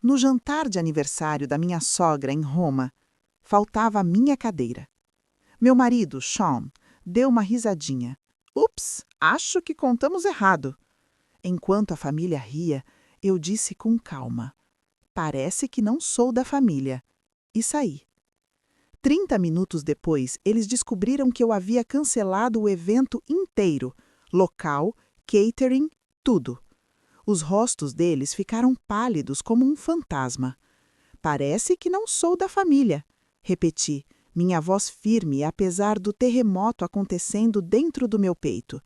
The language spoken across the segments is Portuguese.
No jantar de aniversário da minha sogra em Roma, faltava a minha cadeira. Meu marido, Sean, deu uma risadinha. Ups, acho que contamos errado. Enquanto a família ria, eu disse com calma: parece que não sou da família. E saí. 30 minutos depois, eles descobriram que eu havia cancelado o evento inteiro, local, catering, tudo. Os rostos deles ficaram pálidos como um fantasma. Parece que não sou da família, repeti, minha voz firme apesar do terremoto acontecendo dentro do meu peito.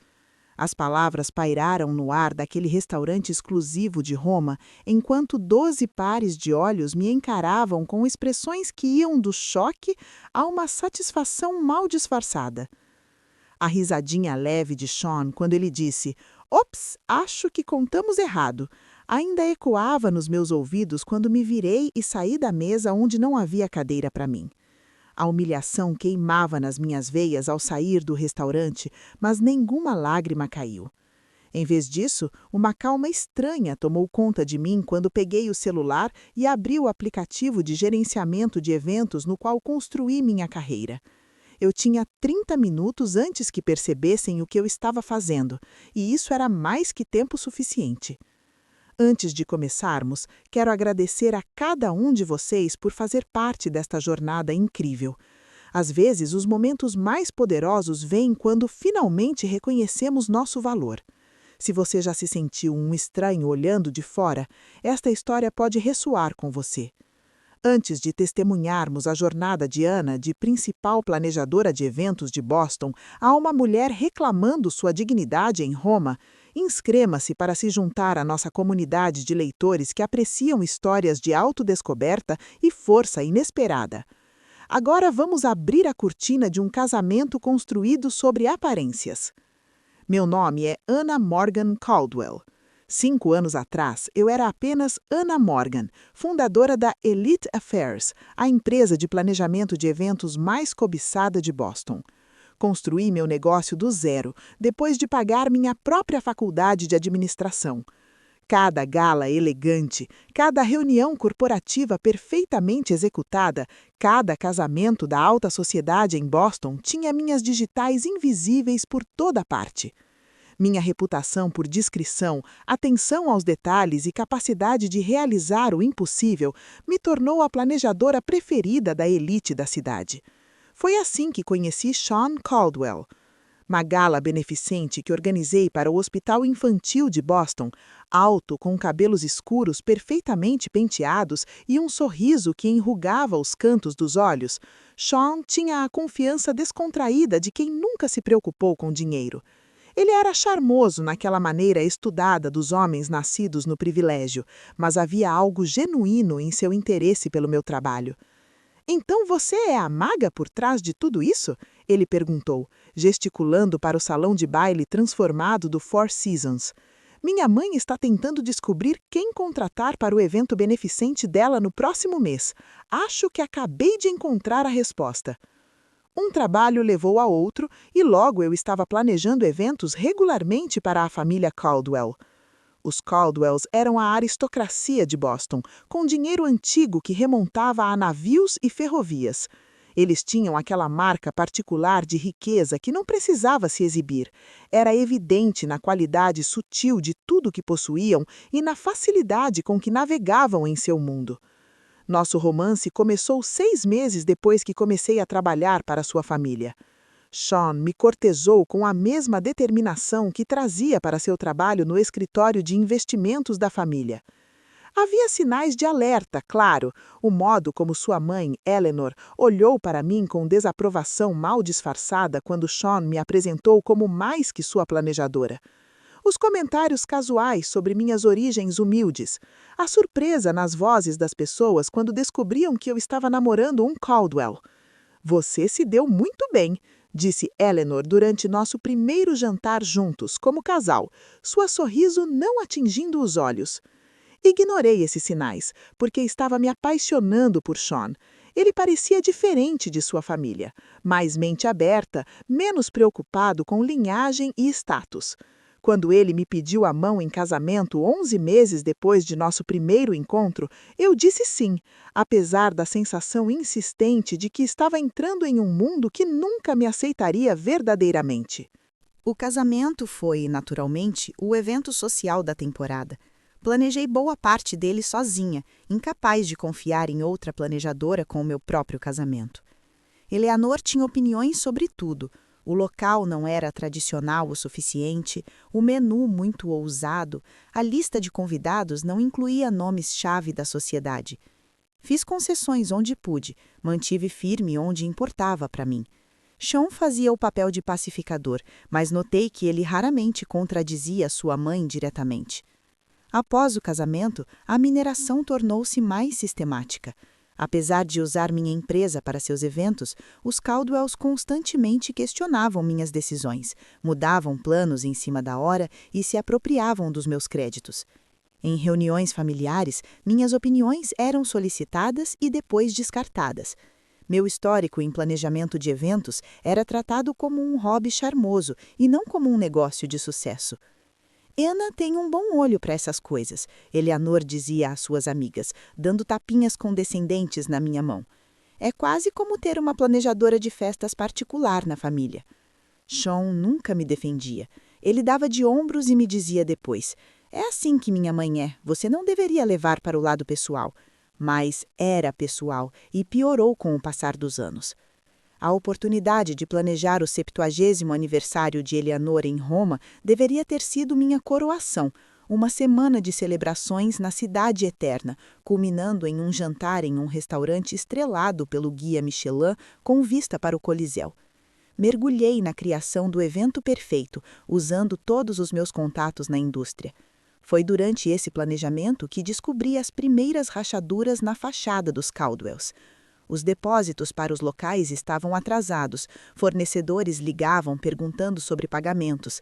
As palavras pairaram no ar daquele restaurante exclusivo de Roma, enquanto 12 pares de olhos me encaravam com expressões que iam do choque a uma satisfação mal disfarçada. A risadinha leve de Sean quando ele disse: "Ops, acho que contamos errado", ainda ecoava nos meus ouvidos quando me virei e saí da mesa onde não havia cadeira para mim. A humilhação queimava nas minhas veias ao sair do restaurante, mas nenhuma lágrima caiu. Em vez disso, uma calma estranha tomou conta de mim quando peguei o celular e abri o aplicativo de gerenciamento de eventos no qual construí minha carreira. Eu tinha 30 minutos antes que percebessem o que eu estava fazendo, e isso era mais que tempo suficiente. Antes de começarmos, quero agradecer a cada um de vocês por fazer parte desta jornada incrível. Às vezes, os momentos mais poderosos vêm quando finalmente reconhecemos nosso valor. Se você já se sentiu um estranho olhando de fora, esta história pode ressoar com você. Antes de testemunharmos a jornada de Ana, de principal planejadora de eventos de Boston, a uma mulher reclamando sua dignidade em Roma, inscreva-se para se juntar à nossa comunidade de leitores que apreciam histórias de autodescoberta e força inesperada. Agora vamos abrir a cortina de um casamento construído sobre aparências. Meu nome é Anna Morgan Caldwell. 5 anos atrás, eu era apenas Anna Morgan, fundadora da Elite Affairs, a empresa de planejamento de eventos mais cobiçada de Boston. Construí meu negócio do zero, depois de pagar minha própria faculdade de administração. Cada gala elegante, cada reunião corporativa perfeitamente executada, cada casamento da alta sociedade em Boston tinha minhas digitais invisíveis por toda parte. Minha reputação por discrição, atenção aos detalhes e capacidade de realizar o impossível me tornou a planejadora preferida da elite da cidade. Foi assim que conheci Sean Caldwell. Uma gala beneficente que organizei para o Hospital Infantil de Boston, alto, com cabelos escuros perfeitamente penteados e um sorriso que enrugava os cantos dos olhos, Sean tinha a confiança descontraída de quem nunca se preocupou com dinheiro. Ele era charmoso naquela maneira estudada dos homens nascidos no privilégio, mas havia algo genuíno em seu interesse pelo meu trabalho. "Então você é a maga por trás de tudo isso?" ele perguntou, gesticulando para o salão de baile transformado do Four Seasons. "Minha mãe está tentando descobrir quem contratar para o evento beneficente dela no próximo mês. Acho que acabei de encontrar a resposta." Um trabalho levou a outro e logo eu estava planejando eventos regularmente para a família Caldwell. Os Caldwells eram a aristocracia de Boston, com dinheiro antigo que remontava a navios e ferrovias. Eles tinham aquela marca particular de riqueza que não precisava se exibir. Era evidente na qualidade sutil de tudo que possuíam e na facilidade com que navegavam em seu mundo. Nosso romance começou 6 meses depois que comecei a trabalhar para sua família. Sean me cortejou com a mesma determinação que trazia para seu trabalho no escritório de investimentos da família. Havia sinais de alerta, claro, o modo como sua mãe, Eleanor, olhou para mim com desaprovação mal disfarçada quando Sean me apresentou como mais que sua planejadora. Os comentários casuais sobre minhas origens humildes, a surpresa nas vozes das pessoas quando descobriam que eu estava namorando um Caldwell. "Você se deu muito bem", disse Eleanor durante nosso primeiro jantar juntos, como casal, seu sorriso não atingindo os olhos. Ignorei esses sinais, porque estava me apaixonando por Sean. Ele parecia diferente de sua família, mais mente aberta, menos preocupado com linhagem e status. Quando ele me pediu a mão em casamento 11 meses depois de nosso primeiro encontro, eu disse sim, apesar da sensação insistente de que estava entrando em um mundo que nunca me aceitaria verdadeiramente. O casamento foi, naturalmente, o evento social da temporada. Planejei boa parte dele sozinha, incapaz de confiar em outra planejadora com o meu próprio casamento. Eleanor tinha opiniões sobre tudo. O local não era tradicional o suficiente, o menu muito ousado, a lista de convidados não incluía nomes-chave da sociedade. Fiz concessões onde pude, mantive firme onde importava para mim. Sean fazia o papel de pacificador, mas notei que ele raramente contradizia sua mãe diretamente. Após o casamento, a mineração tornou-se mais sistemática. Apesar de usar minha empresa para seus eventos, os Caldwells constantemente questionavam minhas decisões, mudavam planos em cima da hora e se apropriavam dos meus créditos. Em reuniões familiares, minhas opiniões eram solicitadas e depois descartadas. Meu histórico em planejamento de eventos era tratado como um hobby charmoso e não como um negócio de sucesso. Anna tem um bom olho para essas coisas, Eleanor dizia às suas amigas, dando tapinhas condescendentes na minha mão. É quase como ter uma planejadora de festas particular na família. Sean nunca me defendia. Ele dava de ombros e me dizia depois, é assim que minha mãe é, você não deveria levar para o lado pessoal. Mas era pessoal e piorou com o passar dos anos. A oportunidade de planejar o 70º aniversário de Eleanor em Roma deveria ter sido minha coroação, uma semana de celebrações na Cidade Eterna, culminando em um jantar em um restaurante estrelado pelo guia Michelin com vista para o Coliseu. Mergulhei na criação do evento perfeito, usando todos os meus contatos na indústria. Foi durante esse planejamento que descobri as primeiras rachaduras na fachada dos Caldwells. Os depósitos para os locais estavam atrasados, fornecedores ligavam perguntando sobre pagamentos.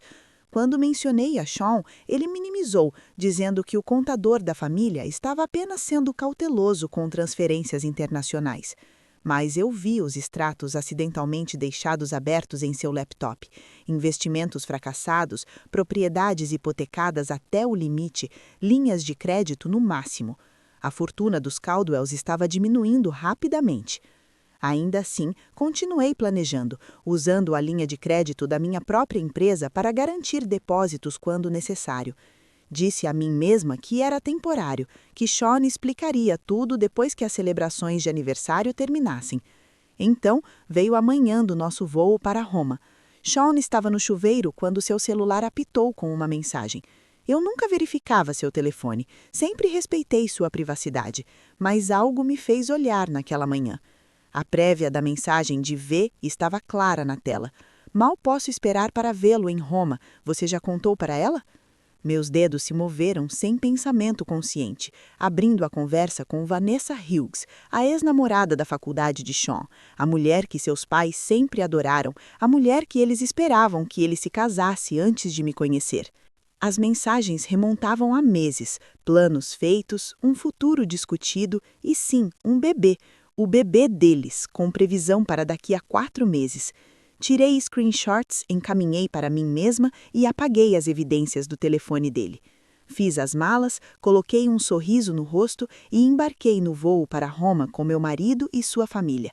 Quando mencionei a Sean, ele minimizou, dizendo que o contador da família estava apenas sendo cauteloso com transferências internacionais. Mas eu vi os extratos acidentalmente deixados abertos em seu laptop. Investimentos fracassados, propriedades hipotecadas até o limite, linhas de crédito no máximo. A fortuna dos Caldwells estava diminuindo rapidamente. Ainda assim, continuei planejando, usando a linha de crédito da minha própria empresa para garantir depósitos quando necessário. Disse a mim mesma que era temporário, que Sean explicaria tudo depois que as celebrações de aniversário terminassem. Então, veio a manhã do nosso voo para Roma. Sean estava no chuveiro quando seu celular apitou com uma mensagem. Eu nunca verificava seu telefone, sempre respeitei sua privacidade, mas algo me fez olhar naquela manhã. A prévia da mensagem de V estava clara na tela. Mal posso esperar para vê-lo em Roma. Você já contou para ela? Meus dedos se moveram sem pensamento consciente, abrindo a conversa com Vanessa Hughes, a ex-namorada da faculdade de Sean, a mulher que seus pais sempre adoraram, a mulher que eles esperavam que ele se casasse antes de me conhecer. As mensagens remontavam a meses, planos feitos, um futuro discutido e, sim, um bebê, o bebê deles, com previsão para daqui a 4 meses. Tirei screenshots, encaminhei para mim mesma e apaguei as evidências do telefone dele. Fiz as malas, coloquei um sorriso no rosto e embarquei no voo para Roma com meu marido e sua família.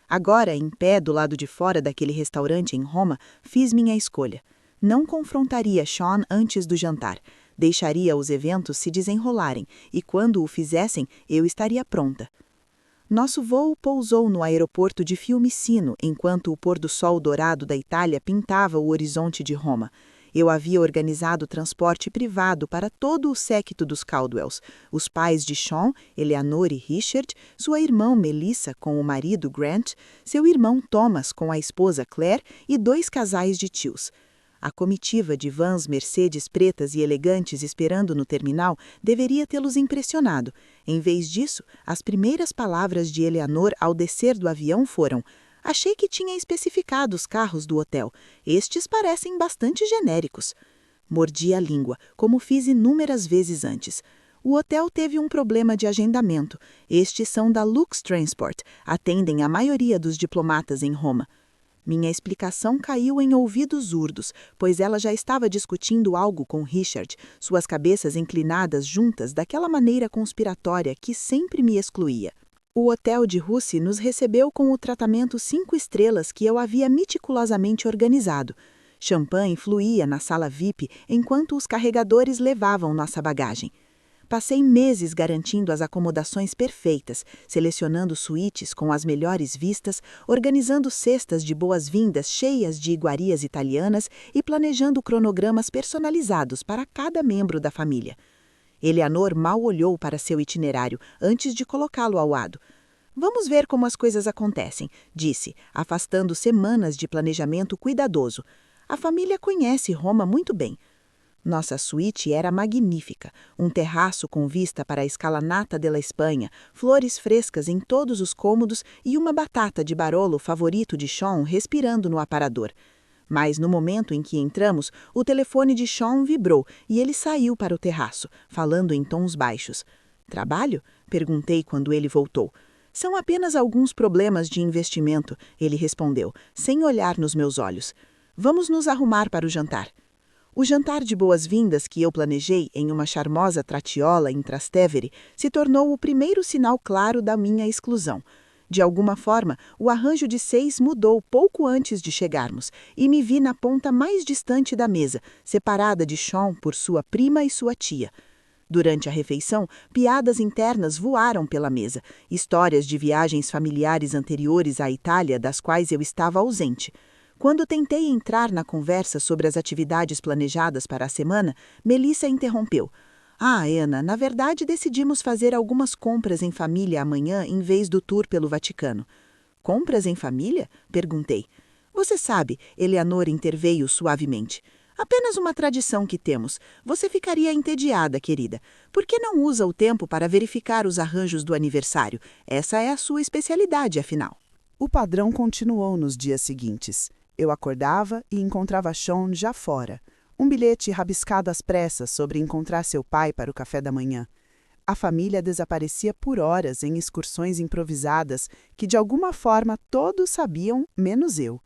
Agora, em pé do lado de fora daquele restaurante em Roma, fiz minha escolha. Não confrontaria Sean antes do jantar. Deixaria os eventos se desenrolarem e, quando o fizessem, eu estaria pronta. Nosso voo pousou no aeroporto de Fiumicino, enquanto o pôr-do-sol dourado da Itália pintava o horizonte de Roma. Eu havia organizado transporte privado para todo o séquito dos Caldwells, os pais de Sean, Eleanor e Richard, sua irmã Melissa com o marido Grant, seu irmão Thomas com a esposa Claire e 2 casais de tios. A comitiva de vans Mercedes pretas e elegantes esperando no terminal deveria tê-los impressionado. Em vez disso, as primeiras palavras de Eleanor ao descer do avião foram: "Achei que tinha especificado os carros do hotel. Estes parecem bastante genéricos." Mordi a língua, como fiz inúmeras vezes antes. O hotel teve um problema de agendamento. Estes são da Lux Transport, atendem a maioria dos diplomatas em Roma. Minha explicação caiu em ouvidos surdos, pois ela já estava discutindo algo com Richard, suas cabeças inclinadas juntas daquela maneira conspiratória que sempre me excluía. O hotel de Russi nos recebeu com o tratamento 5 estrelas que eu havia meticulosamente organizado. Champanhe fluía na sala VIP enquanto os carregadores levavam nossa bagagem. Passei meses garantindo as acomodações perfeitas, selecionando suítes com as melhores vistas, organizando cestas de boas-vindas cheias de iguarias italianas e planejando cronogramas personalizados para cada membro da família. Eleanor mal olhou para seu itinerário antes de colocá-lo ao lado. Vamos ver como as coisas acontecem, disse, afastando semanas de planejamento cuidadoso. A família conhece Roma muito bem. Nossa suíte era magnífica, um terraço com vista para a Escalinata della Espanha, flores frescas em todos os cômodos e uma batata de Barolo favorito de Sean respirando no aparador. Mas no momento em que entramos, o telefone de Sean vibrou e ele saiu para o terraço, falando em tons baixos. Trabalho? Perguntei quando ele voltou. São apenas alguns problemas de investimento, ele respondeu, sem olhar nos meus olhos. Vamos nos arrumar para o jantar. O jantar de boas-vindas que eu planejei em uma charmosa trattoria em Trastevere se tornou o primeiro sinal claro da minha exclusão. De alguma forma, o arranjo de 6 mudou pouco antes de chegarmos e me vi na ponta mais distante da mesa, separada de Sean por sua prima e sua tia. Durante a refeição, piadas internas voaram pela mesa, histórias de viagens familiares anteriores à Itália das quais eu estava ausente. Quando tentei entrar na conversa sobre as atividades planejadas para a semana, Melissa interrompeu. Ah, Ana, na verdade decidimos fazer algumas compras em família amanhã em vez do tour pelo Vaticano. Compras em família? Perguntei. Você sabe, Eleanor interveio suavemente. Apenas uma tradição que temos. Você ficaria entediada, querida. Por que não usa o tempo para verificar os arranjos do aniversário? Essa é a sua especialidade, afinal. O padrão continuou nos dias seguintes. Eu acordava e encontrava Sean já fora. Um bilhete rabiscado às pressas sobre encontrar seu pai para o café da manhã. A família desaparecia por horas em excursões improvisadas que, de alguma forma, todos sabiam, menos eu.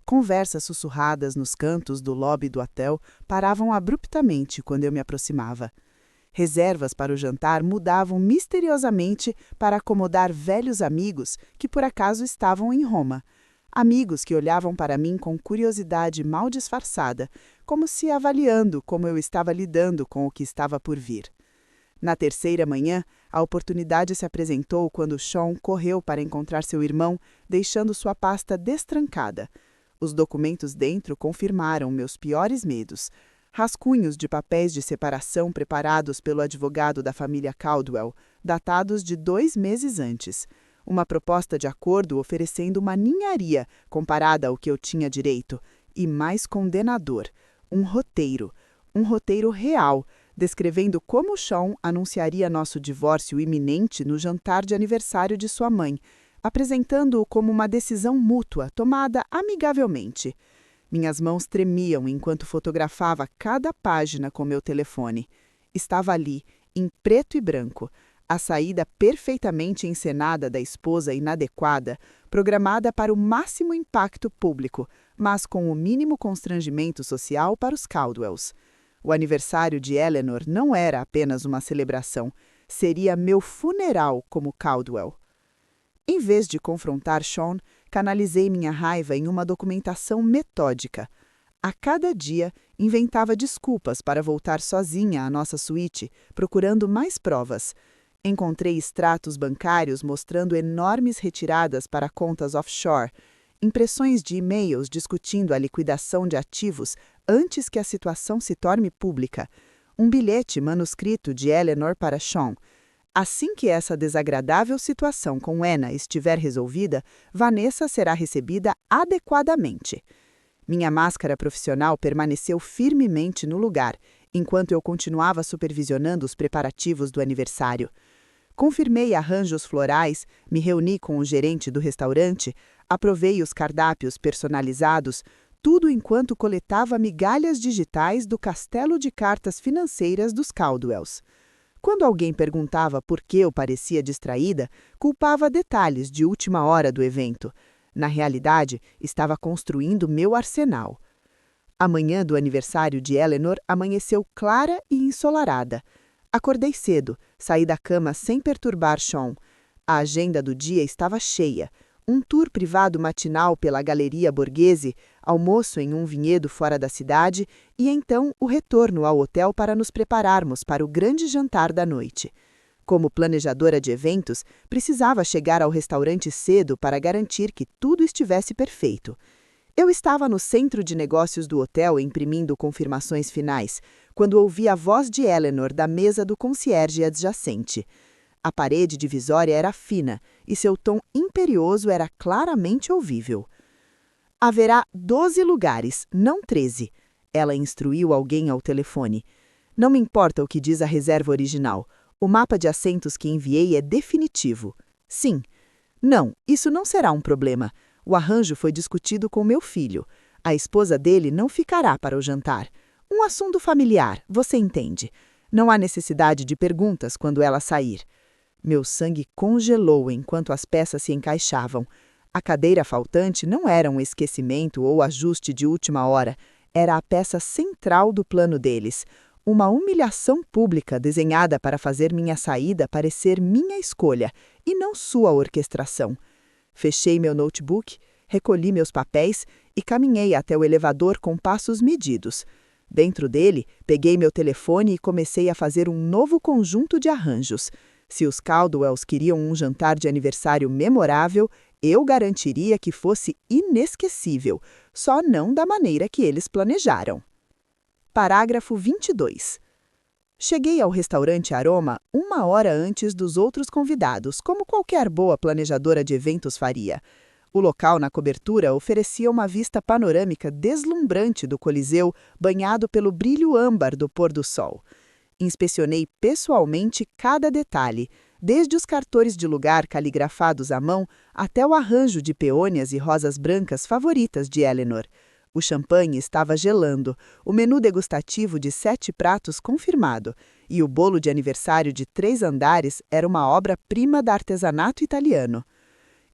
Conversas sussurradas nos cantos do lobby do hotel paravam abruptamente quando eu me aproximava. Reservas para o jantar mudavam misteriosamente para acomodar velhos amigos que por acaso estavam em Roma. Amigos que olhavam para mim com curiosidade mal disfarçada, como se avaliando como eu estava lidando com o que estava por vir. Na terceira manhã, a oportunidade se apresentou quando Sean correu para encontrar seu irmão, deixando sua pasta destrancada. Os documentos dentro confirmaram meus piores medos. Rascunhos de papéis de separação preparados pelo advogado da família Caldwell, datados de 2 meses antes. Uma proposta de acordo oferecendo uma ninharia comparada ao que eu tinha direito. E mais condenador, um roteiro real, descrevendo como Sean anunciaria nosso divórcio iminente no jantar de aniversário de sua mãe, apresentando-o como uma decisão mútua tomada amigavelmente. Minhas mãos tremiam enquanto fotografava cada página com meu telefone. Estava ali, em preto e branco, a saída perfeitamente encenada da esposa inadequada, programada para o máximo impacto público, mas com o mínimo constrangimento social para os Caldwells. O aniversário de Eleanor não era apenas uma celebração, seria meu funeral como Caldwell. Em vez de confrontar Sean, canalizei minha raiva em uma documentação metódica. A cada dia, inventava desculpas para voltar sozinha à nossa suíte, procurando mais provas. Encontrei extratos bancários mostrando enormes retiradas para contas offshore, impressões de e-mails discutindo a liquidação de ativos antes que a situação se torne pública, um bilhete manuscrito de Eleanor para Sean. Assim que essa desagradável situação com Anna estiver resolvida, Vanessa será recebida adequadamente. Minha máscara profissional permaneceu firmemente no lugar, enquanto eu continuava supervisionando os preparativos do aniversário. Confirmei arranjos florais, me reuni com o gerente do restaurante, aprovei os cardápios personalizados, tudo enquanto coletava migalhas digitais do castelo de cartas financeiras dos Caldwells. Quando alguém perguntava por que eu parecia distraída, culpava detalhes de última hora do evento. Na realidade, estava construindo meu arsenal. A manhã do aniversário de Eleanor amanheceu clara e ensolarada. Acordei cedo, saí da cama sem perturbar Sean. A agenda do dia estava cheia. Um tour privado matinal pela Galeria Borghese, almoço em um vinhedo fora da cidade e então o retorno ao hotel para nos prepararmos para o grande jantar da noite. Como planejadora de eventos, precisava chegar ao restaurante cedo para garantir que tudo estivesse perfeito. Eu estava no centro de negócios do hotel imprimindo confirmações finais, quando ouvi a voz de Eleanor da mesa do concierge adjacente. A parede divisória era fina e seu tom imperioso era claramente ouvível. Haverá 12 lugares, não 13, ela instruiu alguém ao telefone. Não me importa o que diz a reserva original. O mapa de assentos que enviei é definitivo. Sim. Não, isso não será um problema. O arranjo foi discutido com meu filho. A esposa dele não ficará para o jantar. Um assunto familiar, você entende. Não há necessidade de perguntas quando ela sair. Meu sangue congelou enquanto as peças se encaixavam. A cadeira faltante não era um esquecimento ou ajuste de última hora. Era a peça central do plano deles. Uma humilhação pública desenhada para fazer minha saída parecer minha escolha e não sua orquestração. Fechei meu notebook, recolhi meus papéis e caminhei até o elevador com passos medidos. Dentro dele, peguei meu telefone e comecei a fazer um novo conjunto de arranjos. Se os Caldwells queriam um jantar de aniversário memorável, eu garantiria que fosse inesquecível, só não da maneira que eles planejaram. Parágrafo 22. Cheguei ao restaurante Aroma 1 hora antes dos outros convidados, como qualquer boa planejadora de eventos faria. O local na cobertura oferecia uma vista panorâmica deslumbrante do Coliseu, banhado pelo brilho âmbar do pôr do sol. Inspecionei pessoalmente cada detalhe, desde os cartões de lugar caligrafados à mão até o arranjo de peônias e rosas brancas favoritas de Eleanor. O champanhe estava gelando, o menu degustativo de 7 pratos confirmado, e o bolo de aniversário de 3 andares era uma obra-prima do artesanato italiano.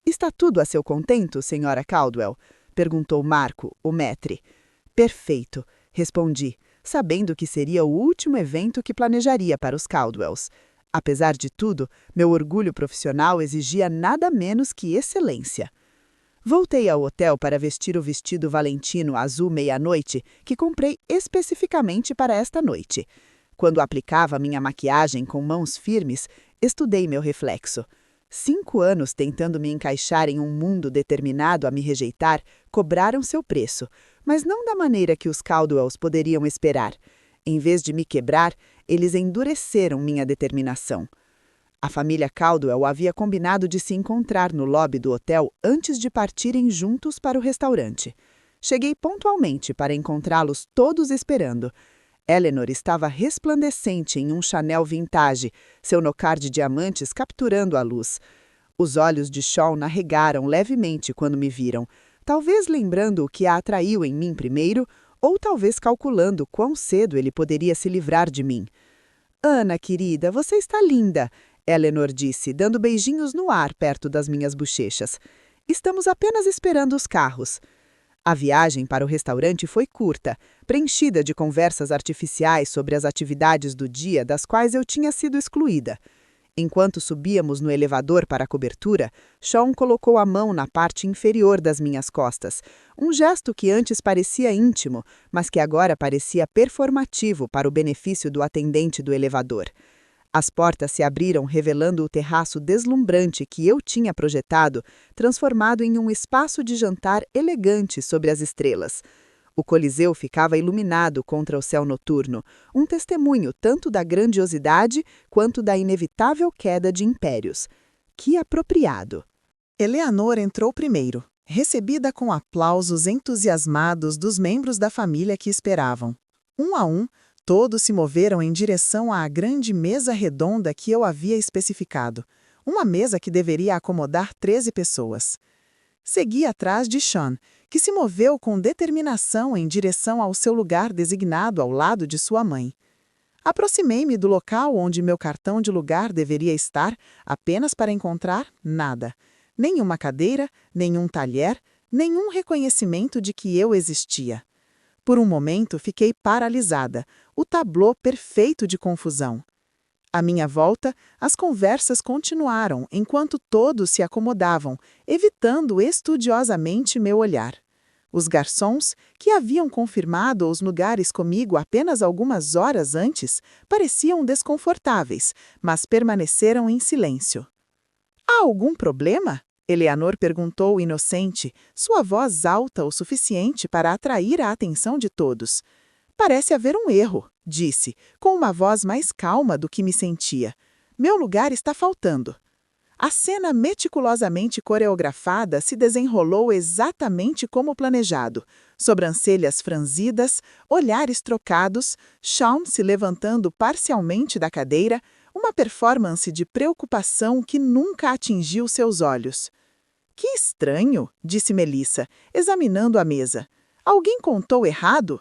"Está tudo a seu contento, senhora Caldwell?" perguntou Marco, o maître. "Perfeito", respondi, sabendo que seria o último evento que planejaria para os Caldwells. Apesar de tudo, meu orgulho profissional exigia nada menos que excelência. Voltei ao hotel para vestir o vestido valentino azul meia-noite que comprei especificamente para esta noite. Quando aplicava minha maquiagem com mãos firmes, estudei meu reflexo. 5 anos tentando me encaixar em um mundo determinado a me rejeitar cobraram seu preço, mas não da maneira que os Caldwells poderiam esperar. Em vez de me quebrar, eles endureceram minha determinação. A família Caldwell havia combinado de se encontrar no lobby do hotel antes de partirem juntos para o restaurante. Cheguei pontualmente para encontrá-los todos esperando. Eleanor estava resplandecente em um Chanel vintage, seu nocar de diamantes capturando a luz. Os olhos de Sean arregaram levemente quando me viram, talvez lembrando o que a atraiu em mim primeiro, ou talvez calculando quão cedo ele poderia se livrar de mim. "Ana, querida, você está linda", Eleanor disse, dando beijinhos no ar perto das minhas bochechas. "Estamos apenas esperando os carros." A viagem para o restaurante foi curta, preenchida de conversas artificiais sobre as atividades do dia das quais eu tinha sido excluída. Enquanto subíamos no elevador para a cobertura, Sean colocou a mão na parte inferior das minhas costas, um gesto que antes parecia íntimo, mas que agora parecia performativo para o benefício do atendente do elevador. As portas se abriram revelando o terraço deslumbrante que eu tinha projetado, transformado em um espaço de jantar elegante sobre as estrelas. O Coliseu ficava iluminado contra o céu noturno, um testemunho tanto da grandiosidade quanto da inevitável queda de impérios. Que apropriado! Eleanor entrou primeiro, recebida com aplausos entusiasmados dos membros da família que esperavam. Um a um, todos se moveram em direção à grande mesa redonda que eu havia especificado, uma mesa que deveria acomodar 13 pessoas. Segui atrás de Sean, que se moveu com determinação em direção ao seu lugar designado ao lado de sua mãe. Aproximei-me do local onde meu cartão de lugar deveria estar, apenas para encontrar nada. Nenhuma cadeira, nenhum talher, nenhum reconhecimento de que eu existia. Por um momento fiquei paralisada, o tablô perfeito de confusão. À minha volta, as conversas continuaram enquanto todos se acomodavam, evitando estudiosamente meu olhar. Os garçons, que haviam confirmado os lugares comigo apenas algumas horas antes, pareciam desconfortáveis, mas permaneceram em silêncio. "Há algum problema?" Eleanor perguntou inocente, sua voz alta o suficiente para atrair a atenção de todos. "Parece haver um erro", disse, com uma voz mais calma do que me sentia. "Meu lugar está faltando." A cena meticulosamente coreografada se desenrolou exatamente como planejado. Sobrancelhas franzidas, olhares trocados, Sean se levantando parcialmente da cadeira, uma performance de preocupação que nunca atingiu seus olhos. "Que estranho", disse Melissa, examinando a mesa. "Alguém contou errado?"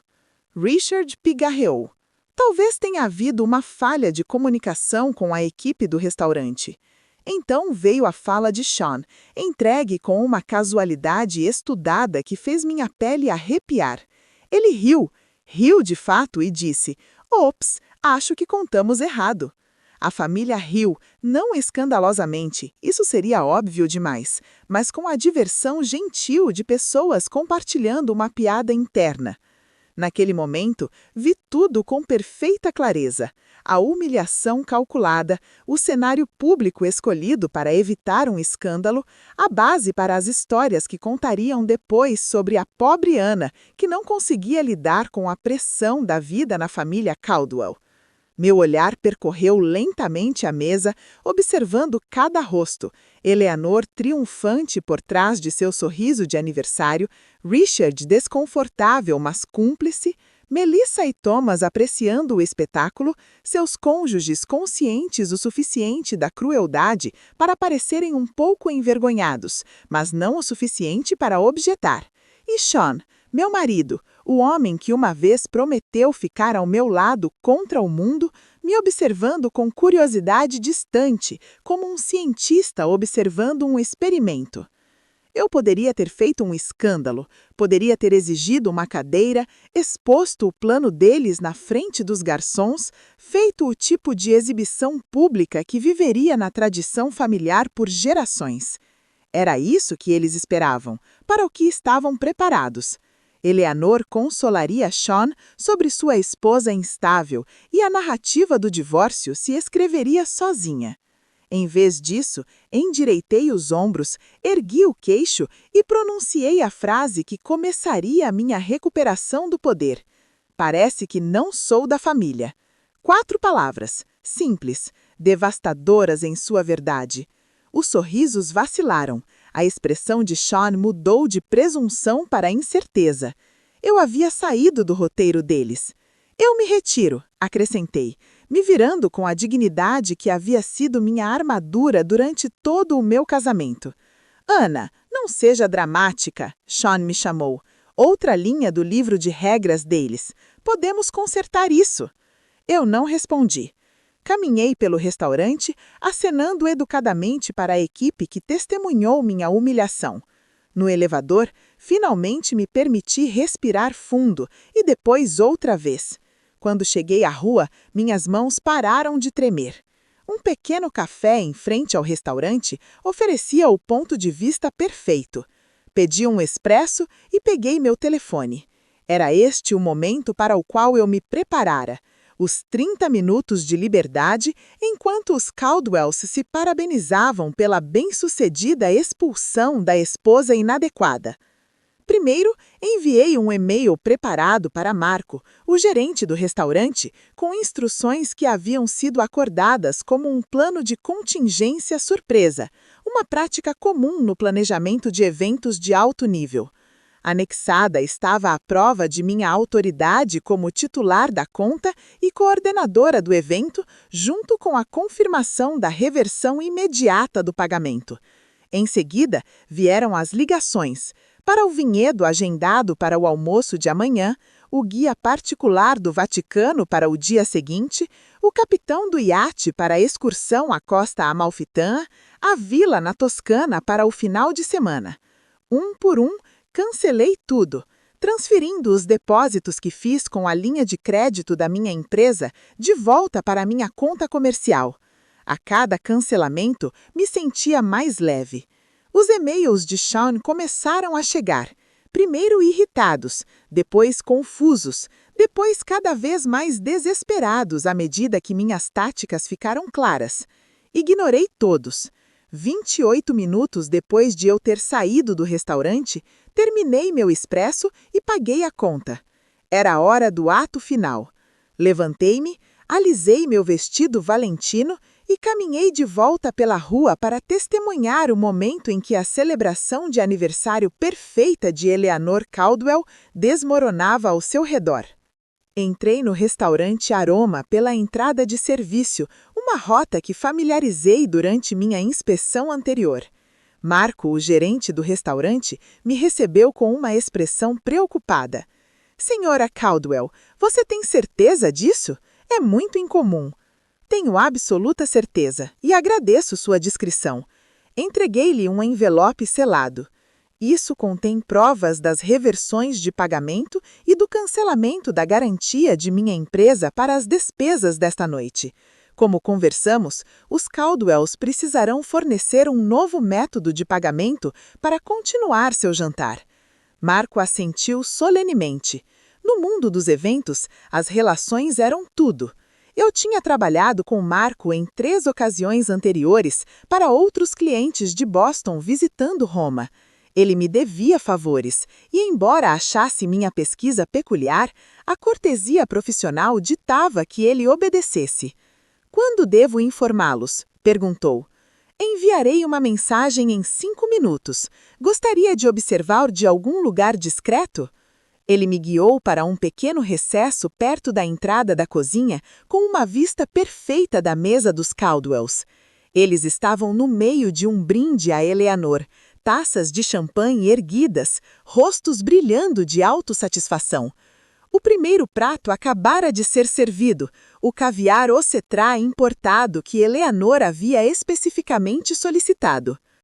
Richard pigarreou. Talvez tenha havido uma falha de comunicação com a equipe do restaurante. Então veio a fala de Sean, entregue com uma casualidade estudada que fez minha pele arrepiar. Ele riu de fato e disse: "Ops, acho que contamos errado." A família riu, não escandalosamente, isso seria óbvio demais, mas com a diversão gentil de pessoas compartilhando uma piada interna. Naquele momento, vi tudo com perfeita clareza. A humilhação calculada, o cenário público escolhido para evitar um escândalo, a base para as histórias que contariam depois sobre a pobre Anna, que não conseguia lidar com a pressão da vida na família Caldwell. Meu olhar percorreu lentamente a mesa, observando cada rosto. Eleanor triunfante por trás de seu sorriso de aniversário, Richard desconfortável, mas cúmplice, Melissa e Thomas apreciando o espetáculo, seus cônjuges conscientes o suficiente da crueldade para parecerem um pouco envergonhados, mas não o suficiente para objetar. E Sean, meu marido, o homem que uma vez prometeu ficar ao meu lado contra o mundo, me observando com curiosidade distante, como um cientista observando um experimento. Eu poderia ter feito um escândalo, poderia ter exigido uma cadeira, exposto o plano deles na frente dos garçons, feito o tipo de exibição pública que viveria na tradição familiar por gerações. Era isso que eles esperavam, para o que estavam preparados. Eleanor consolaria Sean sobre sua esposa instável e a narrativa do divórcio se escreveria sozinha. Em vez disso, endireitei os ombros, ergui o queixo e pronunciei a frase que começaria a minha recuperação do poder. Parece que não sou da família. 4 palavras, simples, devastadoras em sua verdade. Os sorrisos vacilaram. A expressão de Sean mudou de presunção para incerteza. Eu havia saído do roteiro deles. "Eu me retiro", acrescentei, me virando com a dignidade que havia sido minha armadura durante todo o meu casamento. "Ana, não seja dramática", Sean me chamou. "Outra linha do livro de regras deles. Podemos consertar isso." Eu não respondi. Caminhei pelo restaurante, acenando educadamente para a equipe que testemunhou minha humilhação. No elevador, finalmente me permiti respirar fundo e depois outra vez. Quando cheguei à rua, minhas mãos pararam de tremer. Um pequeno café em frente ao restaurante oferecia o ponto de vista perfeito. Pedi um expresso e peguei meu telefone. Era este o momento para o qual eu me preparara. Os 30 minutos de liberdade, enquanto os Caldwells se parabenizavam pela bem-sucedida expulsão da esposa inadequada. Primeiro, enviei um e-mail preparado para Marco, o gerente do restaurante, com instruções que haviam sido acordadas como um plano de contingência surpresa, uma prática comum no planejamento de eventos de alto nível. Anexada estava a prova de minha autoridade como titular da conta e coordenadora do evento, junto com a confirmação da reversão imediata do pagamento. Em seguida, vieram as ligações. Para o vinhedo agendado para o almoço de amanhã, o guia particular do Vaticano para o dia seguinte, o capitão do iate para a excursão à Costa Amalfitã, a vila na Toscana para o final de semana. Um por um, cancelei tudo, transferindo os depósitos que fiz com a linha de crédito da minha empresa de volta para a minha conta comercial. A cada cancelamento, me sentia mais leve. Os e-mails de Sean começaram a chegar, primeiro irritados, depois confusos, depois cada vez mais desesperados à medida que minhas táticas ficaram claras. Ignorei todos. 28 minutos depois de eu ter saído do restaurante, terminei meu expresso e paguei a conta. Era a hora do ato final. Levantei-me, alisei meu vestido valentino e caminhei de volta pela rua para testemunhar o momento em que a celebração de aniversário perfeita de Eleanor Caldwell desmoronava ao seu redor. Entrei no restaurante Aroma pela entrada de serviço, uma rota que familiarizei durante minha inspeção anterior. Marco, o gerente do restaurante, me recebeu com uma expressão preocupada. "Senhora Caldwell, você tem certeza disso? É muito incomum." "Tenho absoluta certeza e agradeço sua discrição." Entreguei-lhe um envelope selado. Isso contém provas das reversões de pagamento e do cancelamento da garantia de minha empresa para as despesas desta noite. Como conversamos, os Caldwells precisarão fornecer um novo método de pagamento para continuar seu jantar. Marco assentiu solenemente. No mundo dos eventos, as relações eram tudo. Eu tinha trabalhado com Marco em 3 ocasiões anteriores para outros clientes de Boston visitando Roma. Ele me devia favores e, embora achasse minha pesquisa peculiar, a cortesia profissional ditava que ele obedecesse. "Quando devo informá-los?" perguntou. "Enviarei uma mensagem em 5 minutos. Gostaria de observar de algum lugar discreto?" Ele me guiou para um pequeno recesso perto da entrada da cozinha, com uma vista perfeita da mesa dos Caldwells. Eles estavam no meio de um brinde a Eleanor, taças de champanhe erguidas, rostos brilhando de autossatisfação. O primeiro prato acabara de ser servido, o caviar Ocetrá importado que Eleanor havia especificamente solicitado.